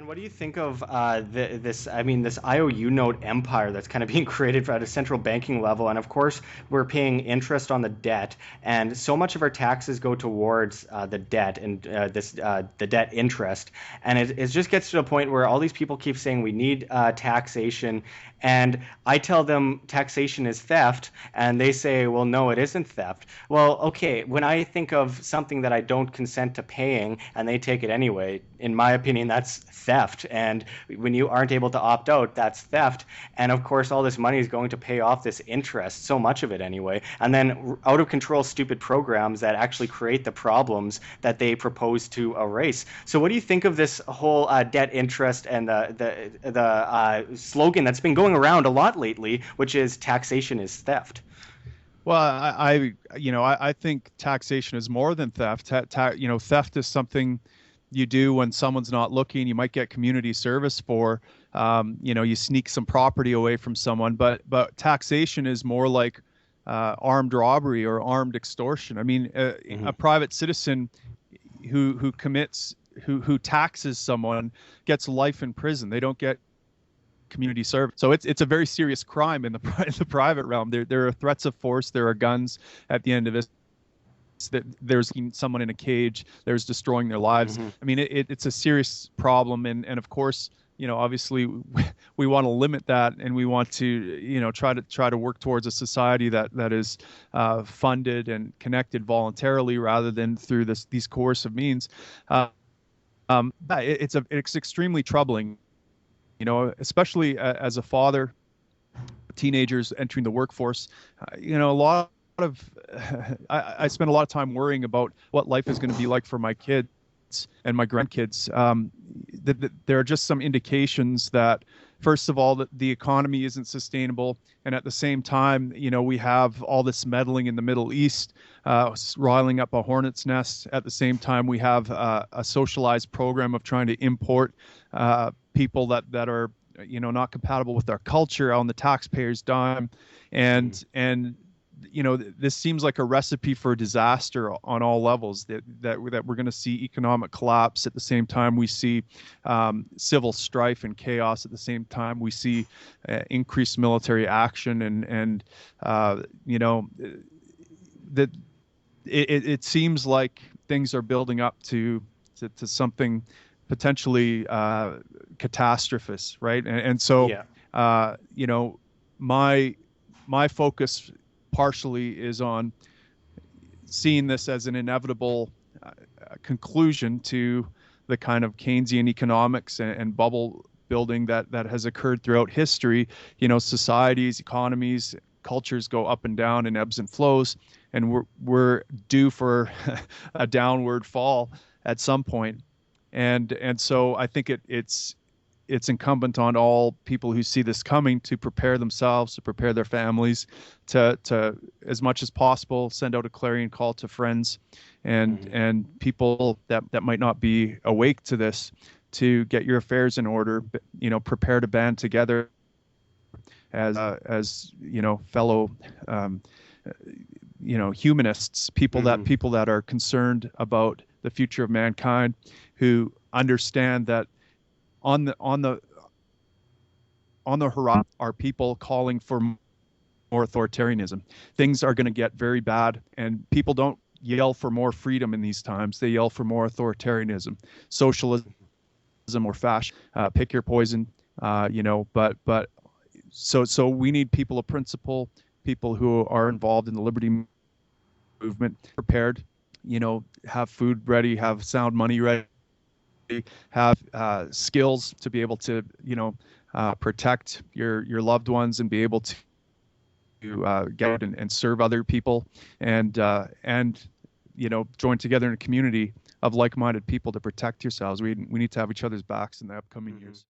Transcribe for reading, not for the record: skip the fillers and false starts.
Bryan, what do you think of this IOU note empire that's kind of being created at a central banking level? And of course, we're paying interest on the debt, and so much of our taxes go towards the debt and the debt interest. And it just gets to a point where all these people keep saying we need taxation, and I tell them taxation is theft, and they say, well, no, it isn't theft. Well, okay, when I think of something that I don't consent to paying and they take it anyway, in my opinion, that's theft. And when you aren't able to opt out, that's theft. And of course, all this money is going to pay off this interest, so much of it anyway. And then out of control, stupid programs that actually create the problems that they propose to erase. So, what do you think of this whole debt interest and the slogan that's been going around a lot lately, which is taxation is theft? Well, I think taxation is more than theft. Theft is something you do when someone's not looking. You might get community service for, you sneak some property away from someone. But taxation is more like armed robbery or armed extortion. I mean, a private citizen who taxes someone gets life in prison. They don't get community service. So it's a very serious crime in the private realm. There are threats of force. There are guns at the end of it. There's someone in a cage. There's destroying their lives. I mean, it's a serious problem. And of course, obviously we want to limit that, and we want to, try to work towards a society that is funded and connected voluntarily rather than through these coercive means. It's extremely troubling, especially as a father, teenagers entering the workforce. A lot of I spend a lot of time worrying about what life is going to be like for my kids and my grandkids. There are just some indications that, first of all, that the economy isn't sustainable, and at the same time, we have all this meddling in the Middle East, riling up a hornet's nest. At the same time, we have a socialized program of trying to import people that are not compatible with our culture on the taxpayer's dime, and this seems like a recipe for disaster on all levels, that we're going to see economic collapse. At the same time, we see civil strife and chaos. At the same time, we see increased military action, and that it seems like things are building up to something potentially catastrophist, right? And so, my focus partially is on seeing this as an inevitable conclusion to the kind of Keynesian economics and bubble building that has occurred throughout history. Societies, economies, cultures go up and down in ebbs and flows, and we're due for a downward fall at some point. And so I think it's incumbent on all people who see this coming to prepare themselves, to prepare their families, to as much as possible send out a clarion call to friends and people that might not be awake to this, to get your affairs in order. Prepare to band together as fellow humanists, people that are concerned about the future of mankind, who understand that on the horizon are people calling for more authoritarianism. Things are going to get very bad, and people don't yell for more freedom in these times. They yell for more authoritarianism, socialism, or fascism. Pick your poison, But so we need people of principle, people who are involved in the liberty movement, prepared. Have food ready, have sound money ready, have skills to be able to protect your loved ones and be able to get out and serve other people, and join together in a community of like-minded people to protect yourselves. We need to have each other's backs in the upcoming years.